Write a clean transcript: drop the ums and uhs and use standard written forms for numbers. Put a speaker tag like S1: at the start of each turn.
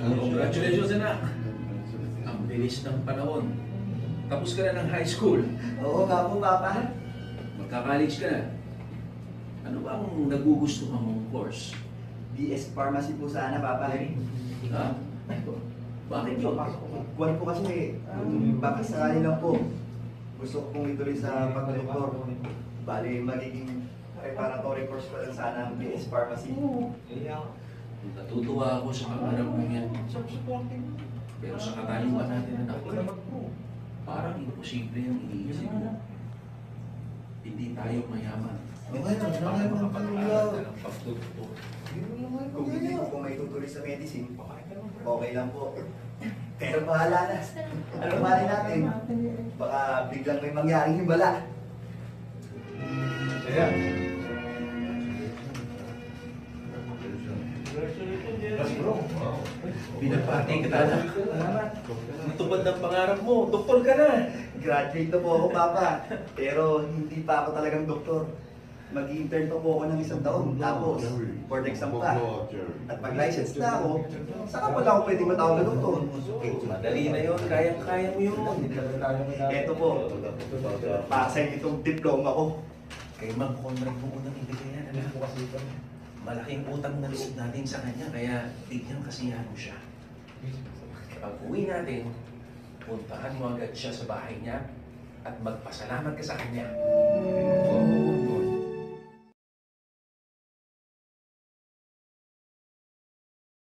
S1: Congratulations, anak. Ang bilis ng panahon. Tapos ka na ng high school.
S2: Oo nga po, Papa.
S1: Magka-college ka na. Ano ba ang nagugustuhan mong course?
S2: BS Pharmacy po sana, Papa.
S1: Ha? Bakit yun?
S2: Kuwan po kasi, bakit sakali lang po. Gusto ko pong ituloy sa pagdoktor. Bali, magiging preparatory course ko lang sana ang BS Pharmacy.
S1: Natutuwa ako sa pangarap mo yan. Pero sa kataliwan natin, anak, parang imposible yung iniisip mo. Hindi tayo mayaman.
S2: Kung hindi ko may tutuloy sa medicine, okay lang po. Pero bahala na. Ano mali natin? Baka biglang may mangyaring himala.
S3: Ayan.
S1: Binabati kita na. Natupad ng pangarap mo. Doktor ka na.
S2: Graduate na po ako, Papa. Pero hindi pa ako talagang doktor. Mag-intern pa po ako ng 1 taon. Tapos, board exam pa. At pag-license na ako, saka pala ako pwede matawag na doktor.
S1: Madali na yun. Kaya mo yun.
S2: Eto po, pasan itong diploma ko.
S1: Kay Mang Conrad mo unang ibigay yan. Malaking utang na lisod natin sa kanya, kaya bigyan kasiyahan mo siya. Pag uwi natin, puntahan mo agad siya sa bahay niya at magpasalamat ka sa kanya.